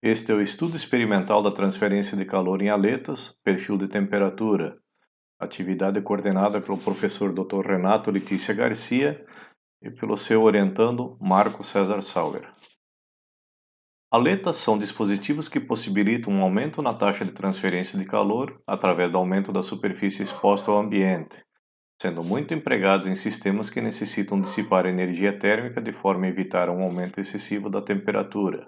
Este é o estudo experimental da transferência de calor em aletas, perfil de temperatura. Atividade coordenada pelo professor Dr. Renato Letícia Garcia e pelo seu orientando Marco César Sauer. Aletas são dispositivos que possibilitam um aumento na taxa de transferência de calor através do aumento da superfície exposta ao ambiente, sendo muito empregados em sistemas que necessitam dissipar energia térmica de forma a evitar um aumento excessivo da temperatura.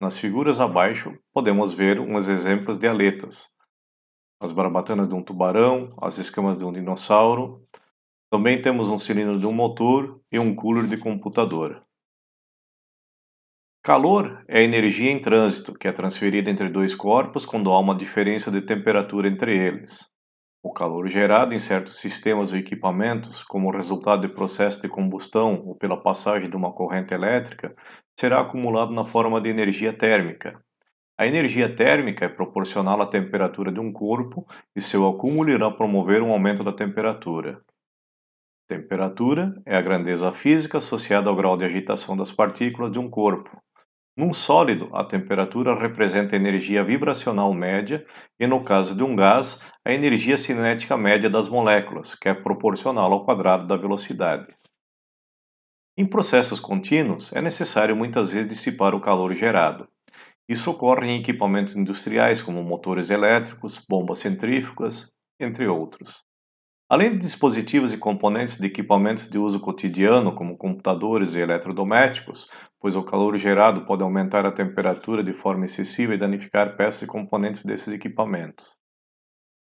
Nas figuras abaixo, podemos ver uns exemplos de aletas: as barbatanas de um tubarão, as escamas de um dinossauro. Também temos um cilindro de um motor e um cooler de computador. Calor é energia em trânsito, que é transferida entre dois corpos quando há uma diferença de temperatura entre eles. O calor gerado em certos sistemas ou equipamentos, como resultado de processo de combustão ou pela passagem de uma corrente elétrica, será acumulado na forma de energia térmica. A energia térmica é proporcional à temperatura de um corpo e seu acúmulo irá promover um aumento da temperatura. Temperatura é a grandeza física associada ao grau de agitação das partículas de um corpo. Num sólido, a temperatura representa a energia vibracional média e, no caso de um gás, a energia cinética média das moléculas, que é proporcional ao quadrado da velocidade. Em processos contínuos, é necessário muitas vezes dissipar o calor gerado. Isso ocorre em equipamentos industriais como motores elétricos, bombas centrífugas, entre outros. Além de dispositivos e componentes de equipamentos de uso cotidiano, como computadores e eletrodomésticos, pois o calor gerado pode aumentar a temperatura de forma excessiva e danificar peças e componentes desses equipamentos.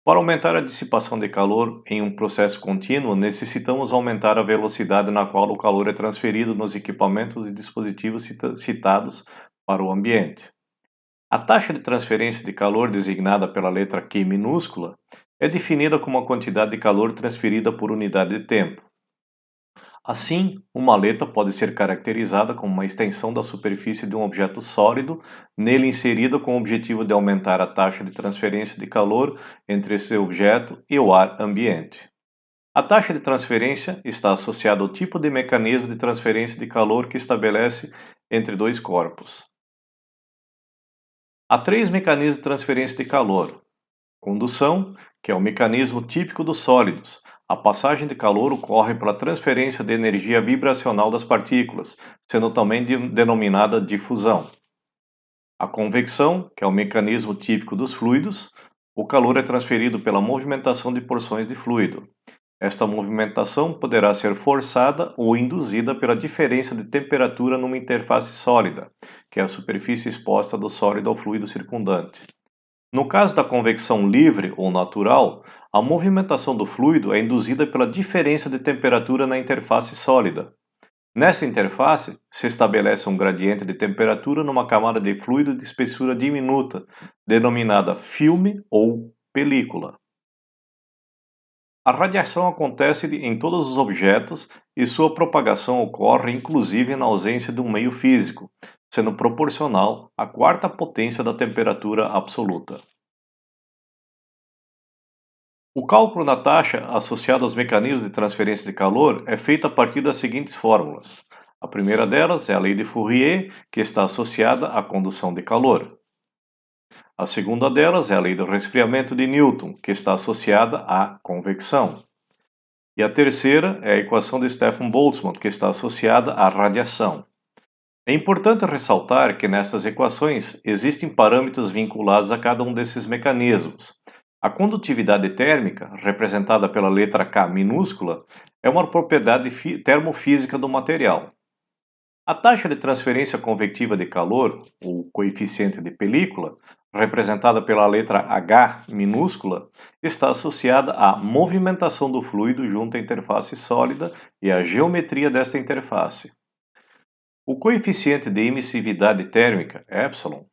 Para aumentar a dissipação de calor em um processo contínuo, necessitamos aumentar a velocidade na qual o calor é transferido nos equipamentos e dispositivos citados para o ambiente. A taxa de transferência de calor, designada pela letra Q minúscula, é definida como a quantidade de calor transferida por unidade de tempo. Assim, uma aleta pode ser caracterizada como uma extensão da superfície de um objeto sólido, nele inserida com o objetivo de aumentar a taxa de transferência de calor entre esse objeto e o ar ambiente. A taxa de transferência está associada ao tipo de mecanismo de transferência de calor que estabelece entre dois corpos. Há três mecanismos de transferência de calor: condução, que é o mecanismo típico dos sólidos. A passagem de calor ocorre pela transferência de energia vibracional das partículas, sendo também denominada difusão. A convecção, que é o mecanismo típico dos fluidos. O calor é transferido pela movimentação de porções de fluido. Esta movimentação poderá ser forçada ou induzida pela diferença de temperatura numa interface sólida, que é a superfície exposta do sólido ao fluido circundante. No caso da convecção livre ou natural, a movimentação do fluido é induzida pela diferença de temperatura na interface sólida. Nessa interface, se estabelece um gradiente de temperatura numa camada de fluido de espessura diminuta, denominada filme ou película. A radiação acontece em todos os objetos e sua propagação ocorre inclusive na ausência de um meio físico, sendo proporcional à quarta potência da temperatura absoluta. O cálculo da taxa associada aos mecanismos de transferência de calor é feito a partir das seguintes fórmulas. A primeira delas é a lei de Fourier, que está associada à condução de calor. A segunda delas é a lei do resfriamento de Newton, que está associada à convecção. E a terceira é a equação de Stefan Boltzmann, que está associada à radiação. É importante ressaltar que nessas equações existem parâmetros vinculados a cada um desses mecanismos. A condutividade térmica, representada pela letra K minúscula, é uma propriedade termofísica do material. A taxa de transferência convectiva de calor, ou coeficiente de película, representada pela letra H minúscula, está associada à movimentação do fluido junto à interface sólida e à geometria desta interface. O coeficiente de emissividade térmica, epsilon,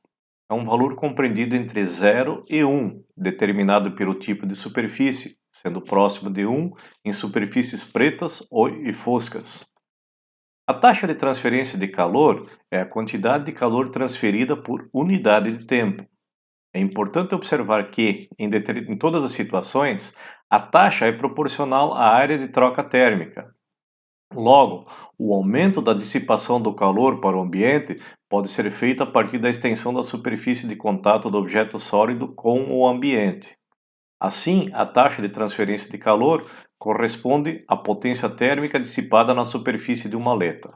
é um valor compreendido entre 0 e 1, determinado pelo tipo de superfície, sendo próximo de 1 em superfícies pretas e foscas. A taxa de transferência de calor é a quantidade de calor transferida por unidade de tempo. É importante observar que, em todas as situações, a taxa é proporcional à área de troca térmica. Logo, o aumento da dissipação do calor para o ambiente pode ser feito a partir da extensão da superfície de contato do objeto sólido com o ambiente. Assim, a taxa de transferência de calor corresponde à potência térmica dissipada na superfície de uma aleta.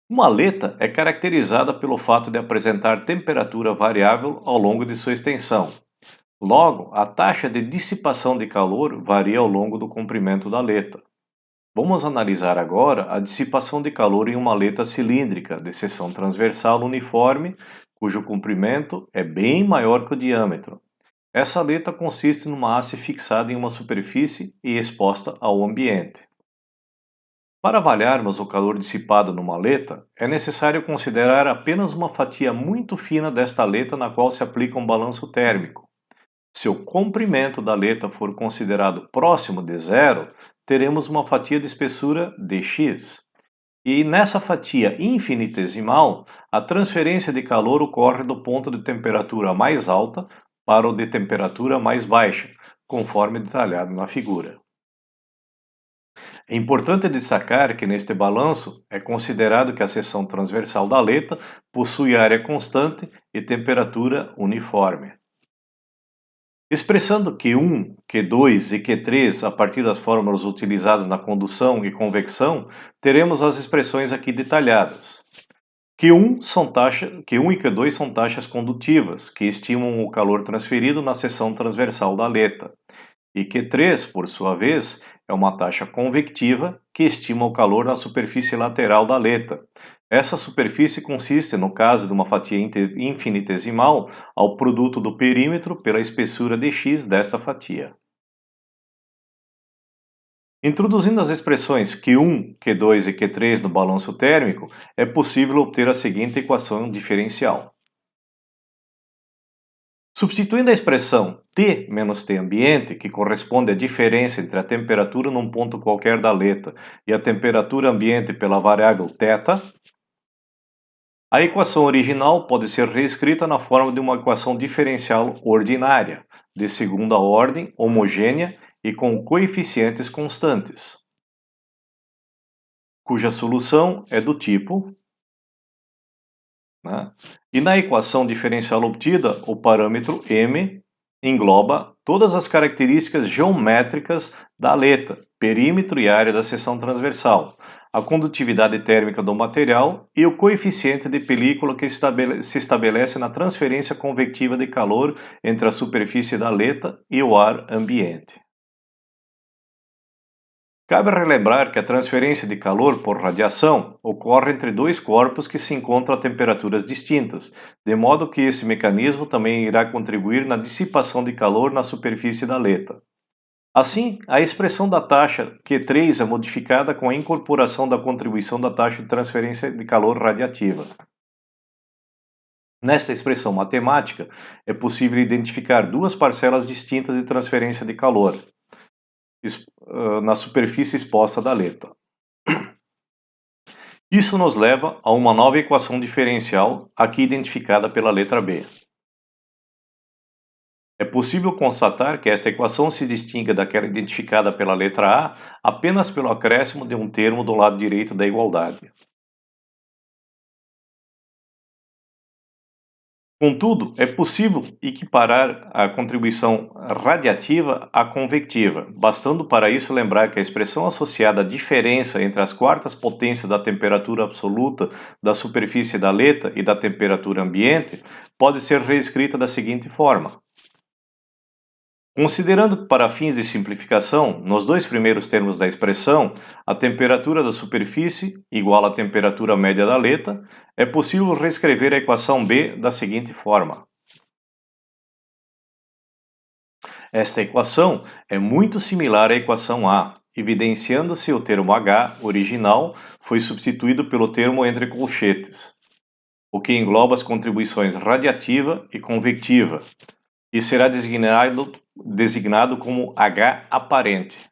Uma aleta é caracterizada pelo fato de apresentar temperatura variável ao longo de sua extensão. Logo, a taxa de dissipação de calor varia ao longo do comprimento da aleta. Vamos analisar agora a dissipação de calor em uma aleta cilíndrica de seção transversal uniforme, cujo comprimento é bem maior que o diâmetro. Essa aleta consiste numa haste fixada em uma superfície e exposta ao ambiente. Para avaliarmos o calor dissipado numa aleta, é necessário considerar apenas uma fatia muito fina desta aleta na qual se aplica um balanço térmico. Se o comprimento da aleta for considerado próximo de zero, teremos uma fatia de espessura dx. E nessa fatia infinitesimal, a transferência de calor ocorre do ponto de temperatura mais alta para o de temperatura mais baixa, conforme detalhado na figura. É importante destacar que neste balanço é considerado que a seção transversal da aleta possui área constante e temperatura uniforme. Expressando Q1, Q2 e Q3 a partir das fórmulas utilizadas na condução e convecção, teremos as expressões aqui detalhadas. Q1 e Q2 são taxas condutivas, que estimam o calor transferido na seção transversal da aleta. E Q3, por sua vez, é uma taxa convectiva que estima o calor na superfície lateral da aleta. Essa superfície consiste, no caso de uma fatia infinitesimal, ao produto do perímetro pela espessura dx desta fatia. Introduzindo as expressões Q1, Q2 e Q3 no balanço térmico, é possível obter a seguinte equação diferencial. Substituindo a expressão T menos T ambiente, que corresponde à diferença entre a temperatura num ponto qualquer da aleta e a temperatura ambiente pela variável θ, a equação original pode ser reescrita na forma de uma equação diferencial ordinária, de segunda ordem, homogênea e com coeficientes constantes, cuja solução é do tipo, né? E na equação diferencial obtida, o parâmetro m engloba todas as características geométricas da aleta, perímetro e área da seção transversal, a condutividade térmica do material e o coeficiente de película que se estabelece na transferência convectiva de calor entre a superfície da aleta e o ar ambiente. Cabe relembrar que a transferência de calor por radiação ocorre entre dois corpos que se encontram a temperaturas distintas, de modo que esse mecanismo também irá contribuir na dissipação de calor na superfície da aleta. Assim, a expressão da taxa Q3 é modificada com a incorporação da contribuição da taxa de transferência de calor radiativa. Nesta expressão matemática, é possível identificar duas parcelas distintas de transferência de calor na superfície exposta da aleta. Isso nos leva a uma nova equação diferencial, aqui identificada pela letra B. É possível constatar que esta equação se distingue daquela identificada pela letra A apenas pelo acréscimo de um termo do lado direito da igualdade. Contudo, é possível equiparar a contribuição radiativa à convectiva, bastando para isso lembrar que a expressão associada à diferença entre as quartas potências da temperatura absoluta da superfície da aleta e da temperatura ambiente pode ser reescrita da seguinte forma. Considerando que, para fins de simplificação, nos dois primeiros termos da expressão, a temperatura da superfície igual à temperatura média da aleta, é possível reescrever a equação B da seguinte forma. Esta equação é muito similar à equação A, evidenciando-se o termo H original foi substituído pelo termo entre colchetes, o que engloba as contribuições radiativa e convectiva, e será designado como H aparente.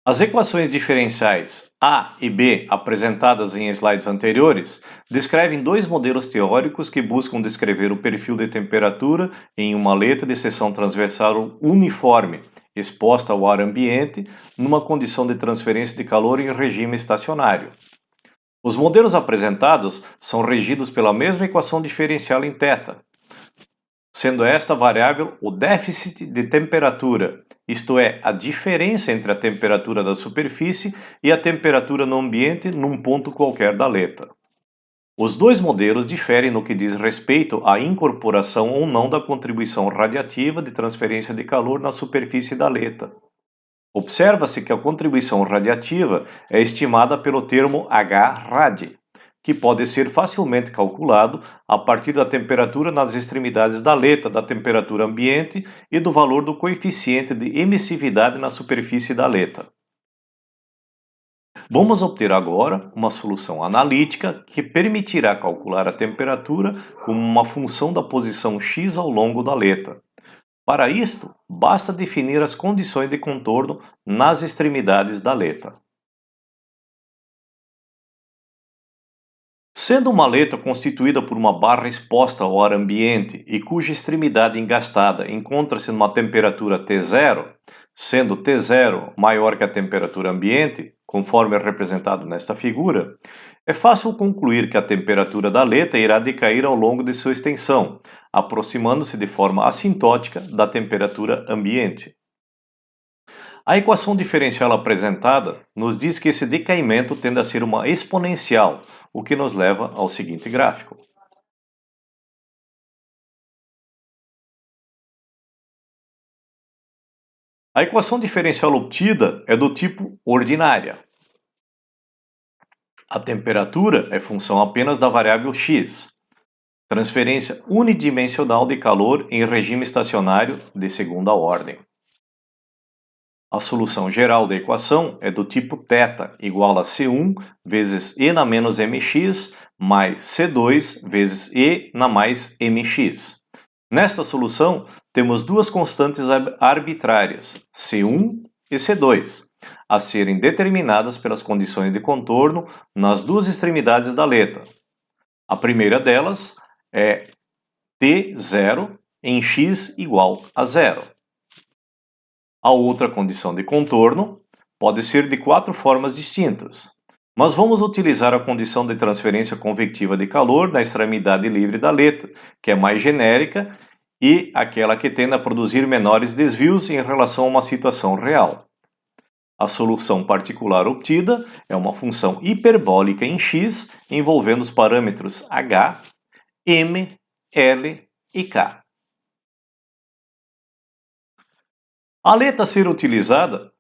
As equações diferenciais A e B, apresentadas em slides anteriores, descrevem dois modelos teóricos que buscam descrever o perfil de temperatura em uma aleta de seção transversal uniforme, exposta ao ar ambiente, numa condição de transferência de calor em regime estacionário. Os modelos apresentados são regidos pela mesma equação diferencial em θ, sendo esta variável o déficit de temperatura, isto é, a diferença entre a temperatura da superfície e a temperatura no ambiente num ponto qualquer da aleta. Os dois modelos diferem no que diz respeito à incorporação ou não da contribuição radiativa de transferência de calor na superfície da aleta. Observa-se que a contribuição radiativa é estimada pelo termo H-rad, que pode ser facilmente calculado a partir da temperatura nas extremidades da aleta, da temperatura ambiente e do valor do coeficiente de emissividade na superfície da aleta. Vamos obter agora uma solução analítica que permitirá calcular a temperatura como uma função da posição x ao longo da aleta. Para isto, basta definir as condições de contorno nas extremidades da aleta. Sendo uma aleta constituída por uma barra exposta ao ar ambiente e cuja extremidade engastada encontra-se numa temperatura T0, sendo T0 maior que a temperatura ambiente, conforme é representado nesta figura, é fácil concluir que a temperatura da aleta irá decair ao longo de sua extensão, aproximando-se de forma assintótica da temperatura ambiente. A equação diferencial apresentada nos diz que esse decaimento tende a ser uma exponencial, o que nos leva ao seguinte gráfico. A equação diferencial obtida é do tipo ordinária. A temperatura é função apenas da variável x. Transferência unidimensional de calor em regime estacionário de segunda ordem. A solução geral da equação é do tipo θ igual a C1 vezes E na menos mx mais C2 vezes E na mais mx. Nesta solução, temos duas constantes arbitrárias, C1 e C2, a serem determinadas pelas condições de contorno nas duas extremidades da aleta. A primeira delas é T0 em x igual a zero. A outra condição de contorno pode ser de quatro formas distintas, mas vamos utilizar a condição de transferência convectiva de calor na extremidade livre da aleta, que é mais genérica e aquela que tende a produzir menores desvios em relação a uma situação real. A solução particular obtida é uma função hiperbólica em x envolvendo os parâmetros h, m, l e k. A aleta a ser utilizada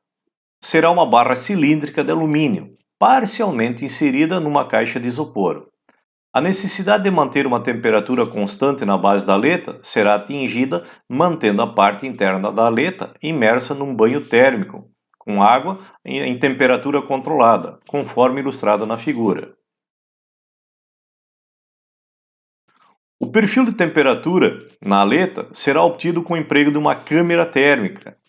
será uma barra cilíndrica de alumínio, parcialmente inserida numa caixa de isopor. A necessidade de manter uma temperatura constante na base da aleta será atingida mantendo a parte interna da aleta imersa num banho térmico, com água em temperatura controlada, conforme ilustrado na figura. O perfil de temperatura na aleta será obtido com o emprego de uma câmera térmica,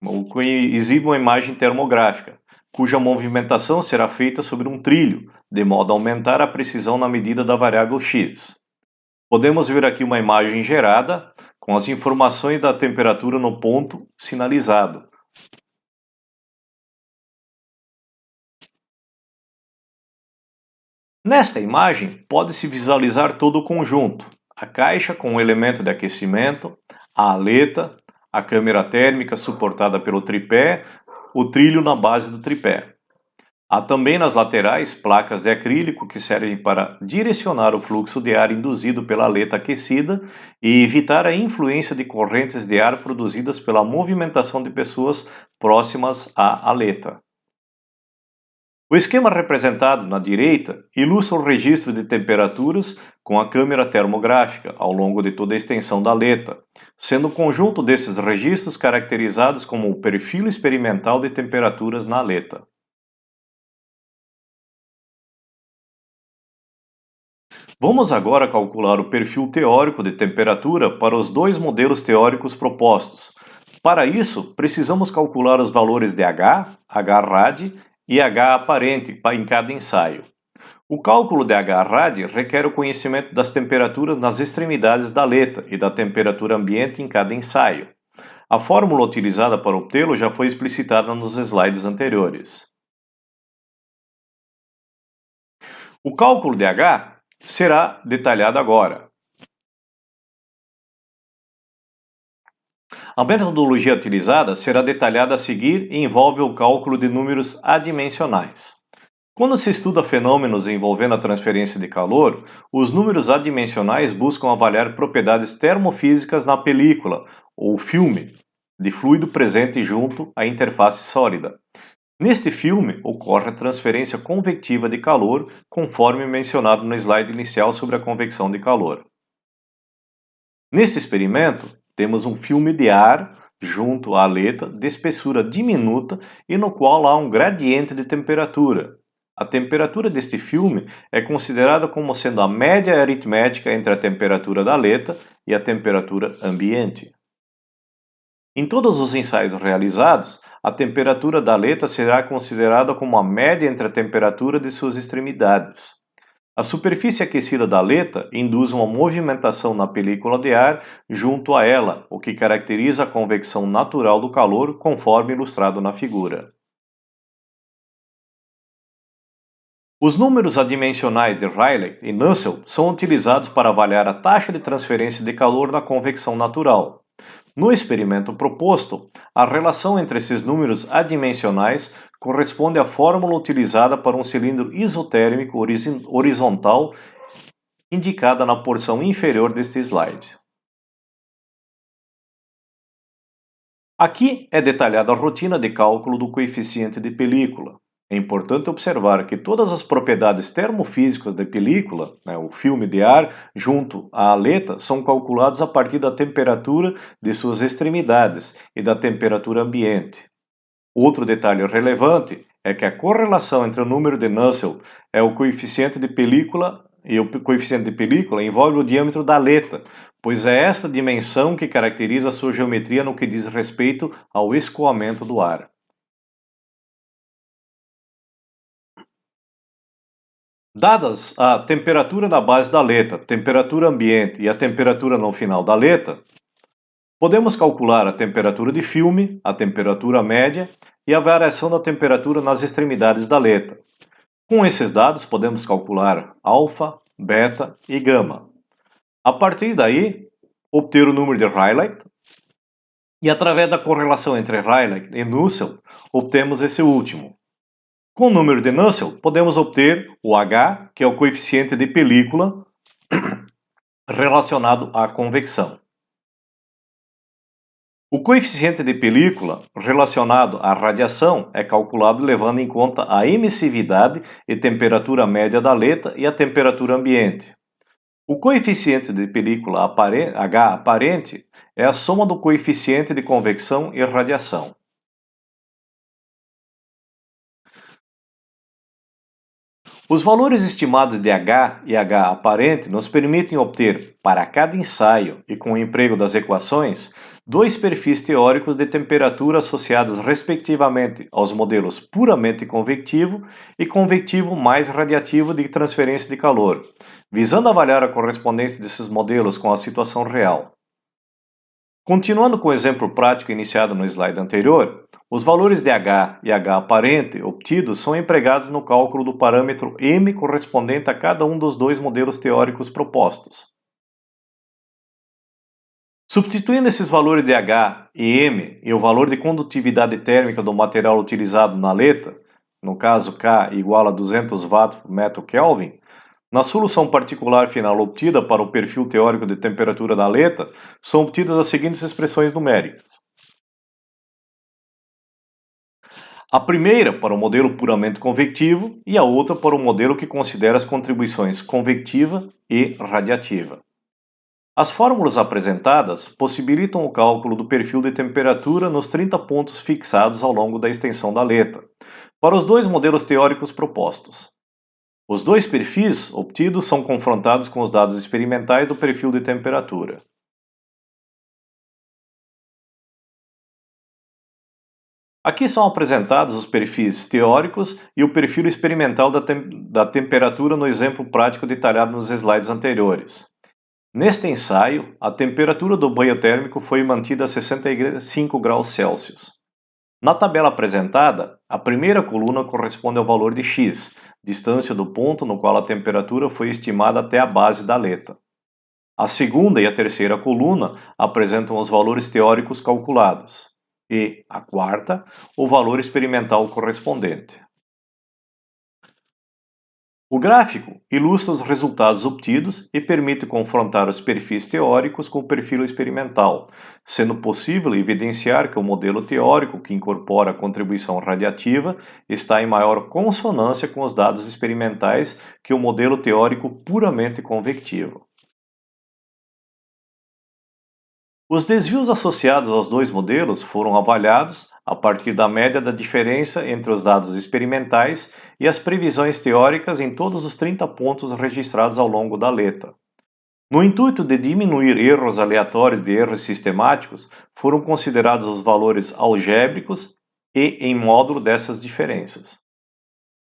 o que exibe uma imagem termográfica, cuja movimentação será feita sobre um trilho, de modo a aumentar a precisão na medida da variável x. Podemos ver aqui uma imagem gerada com as informações da temperatura no ponto sinalizado. Nesta imagem, pode-se visualizar todo o conjunto, a caixa com o elemento de aquecimento, a aleta, a câmera térmica suportada pelo tripé, o trilho na base do tripé. Há também nas laterais placas de acrílico que servem para direcionar o fluxo de ar induzido pela aleta aquecida e evitar a influência de correntes de ar produzidas pela movimentação de pessoas próximas à aleta. O esquema representado na direita ilustra o registro de temperaturas com a câmera termográfica ao longo de toda a extensão da aleta, sendo o conjunto desses registros caracterizados como o perfil experimental de temperaturas na aleta. Vamos agora calcular o perfil teórico de temperatura para os dois modelos teóricos propostos. Para isso, precisamos calcular os valores de H, H-rad e H aparente em cada ensaio. O cálculo de H-rad requer o conhecimento das temperaturas nas extremidades da aleta e da temperatura ambiente em cada ensaio. A fórmula utilizada para obtê-lo já foi explicitada nos slides anteriores. O cálculo de H será detalhado agora. A metodologia utilizada será detalhada a seguir e envolve o cálculo de números adimensionais. Quando se estuda fenômenos envolvendo a transferência de calor, os números adimensionais buscam avaliar propriedades termofísicas na película ou filme de fluido presente junto à interface sólida. Neste filme, ocorre a transferência convectiva de calor, conforme mencionado no slide inicial sobre a convecção de calor. Neste experimento, temos um filme de ar junto à aleta de espessura diminuta e no qual há um gradiente de temperatura. A temperatura deste filme é considerada como sendo a média aritmética entre a temperatura da aleta e a temperatura ambiente. Em todos os ensaios realizados, a temperatura da aleta será considerada como a média entre a temperatura de suas extremidades. A superfície aquecida da aleta induz uma movimentação na película de ar junto a ela, o que caracteriza a convecção natural do calor, conforme ilustrado na figura. Os números adimensionais de Rayleigh e Nusselt são utilizados para avaliar a taxa de transferência de calor na convecção natural. No experimento proposto, a relação entre esses números adimensionais corresponde à fórmula utilizada para um cilindro isotérmico horizontal indicada na porção inferior deste slide. Aqui é detalhada a rotina de cálculo do coeficiente de película. É importante observar que todas as propriedades termofísicas da película, o filme de ar, junto à aleta, são calculadas a partir da temperatura de suas extremidades e da temperatura ambiente. Outro detalhe relevante é que a correlação entre o número de Nusselt e o coeficiente de película envolve o diâmetro da aleta, pois é esta dimensão que caracteriza a sua geometria no que diz respeito ao escoamento do ar. Dadas a temperatura na base da aleta, temperatura ambiente e a temperatura no final da aleta, podemos calcular a temperatura de filme, a temperatura média e a variação da temperatura nas extremidades da aleta. Com esses dados, podemos calcular alfa, beta e gama. A partir daí, obter o número de Rayleigh e, através da correlação entre Rayleigh e Nusselt, obtemos esse último. Com o número de Nusselt, podemos obter o H, que é o coeficiente de película relacionado à convecção. O coeficiente de película relacionado à radiação é calculado levando em conta a emissividade e temperatura média da aleta e a temperatura ambiente. O coeficiente de película H aparente é a soma do coeficiente de convecção e radiação. Os valores estimados de H e H aparente nos permitem obter, para cada ensaio e com o emprego das equações, dois perfis teóricos de temperatura associados respectivamente aos modelos puramente convectivo e convectivo mais radiativo de transferência de calor, visando avaliar a correspondência desses modelos com a situação real. Continuando com o exemplo prático iniciado no slide anterior, os valores de H e H aparente obtidos são empregados no cálculo do parâmetro M correspondente a cada um dos dois modelos teóricos propostos. Substituindo esses valores de H e M e o valor de condutividade térmica do material utilizado na aleta, no caso K igual a 200 watts por metro Kelvin, na solução particular final obtida para o perfil teórico de temperatura da aleta, são obtidas as seguintes expressões numéricas. A primeira para o modelo puramente convectivo e a outra para o modelo que considera as contribuições convectiva e radiativa. As fórmulas apresentadas possibilitam o cálculo do perfil de temperatura nos 30 pontos fixados ao longo da extensão da aleta, para os dois modelos teóricos propostos. Os dois perfis obtidos são confrontados com os dados experimentais do perfil de temperatura. Aqui são apresentados os perfis teóricos e o perfil experimental da temperatura no exemplo prático detalhado nos slides anteriores. Neste ensaio, a temperatura do banho térmico foi mantida a 65 graus Celsius. Na tabela apresentada, a primeira coluna corresponde ao valor de x, distância do ponto no qual a temperatura foi estimada até a base da aleta. A segunda e a terceira coluna apresentam os valores teóricos calculados, e a quarta, o valor experimental correspondente. O gráfico ilustra os resultados obtidos e permite confrontar os perfis teóricos com o perfil experimental, sendo possível evidenciar que o modelo teórico que incorpora a contribuição radiativa está em maior consonância com os dados experimentais que o modelo teórico puramente convectivo. Os desvios associados aos dois modelos foram avaliados a partir da média da diferença entre os dados experimentais e as previsões teóricas em todos os 30 pontos registrados ao longo da aleta. No intuito de diminuir erros aleatórios de erros sistemáticos, foram considerados os valores algébricos e em módulo dessas diferenças.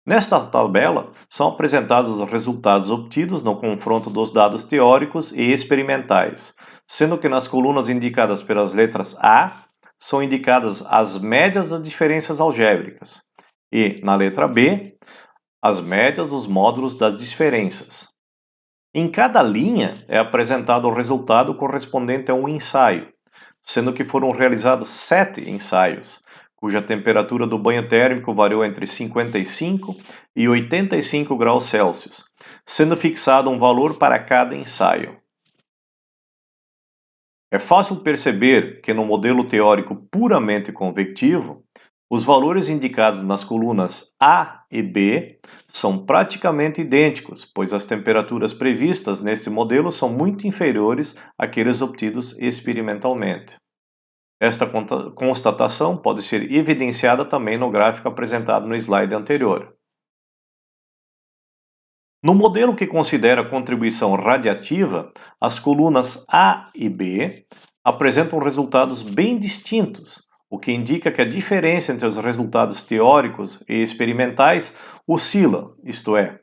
Nesta tabela, são apresentados os resultados obtidos no confronto dos dados teóricos e experimentais, sendo que nas colunas indicadas pelas letras A, são indicadas as médias das diferenças algébricas, e na letra B, as médias dos módulos das diferenças. Em cada linha é apresentado o resultado correspondente a um ensaio, sendo que foram realizados 7 ensaios, cuja temperatura do banho térmico variou entre 55 e 85 graus Celsius, sendo fixado um valor para cada ensaio. É fácil perceber que no modelo teórico puramente convectivo, os valores indicados nas colunas A e B são praticamente idênticos, pois as temperaturas previstas neste modelo são muito inferiores àqueles obtidos experimentalmente. Esta constatação pode ser evidenciada também no gráfico apresentado no slide anterior. No modelo que considera a contribuição radiativa, as colunas A e B apresentam resultados bem distintos, o que indica que a diferença entre os resultados teóricos e experimentais oscila, isto é,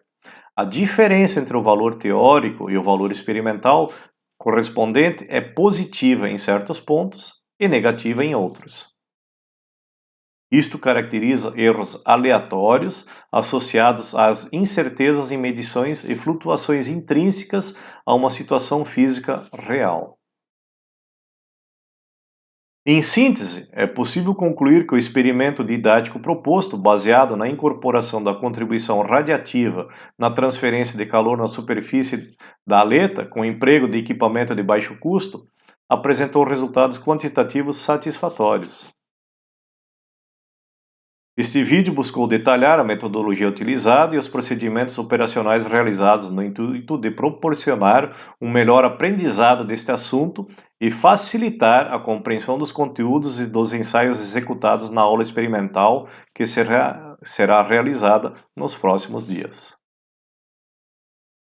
a diferença entre o valor teórico e o valor experimental correspondente é positiva em certos pontos e negativa em outros. Isto caracteriza erros aleatórios associados às incertezas em medições e flutuações intrínsecas a uma situação física real. Em síntese, é possível concluir que o experimento didático proposto, baseado na incorporação da contribuição radiativa na transferência de calor na superfície da aleta, com emprego de equipamento de baixo custo, apresentou resultados quantitativos satisfatórios. Este vídeo buscou detalhar a metodologia utilizada e os procedimentos operacionais realizados no intuito de proporcionar um melhor aprendizado deste assunto e facilitar a compreensão dos conteúdos e dos ensaios executados na aula experimental que será realizada nos próximos dias.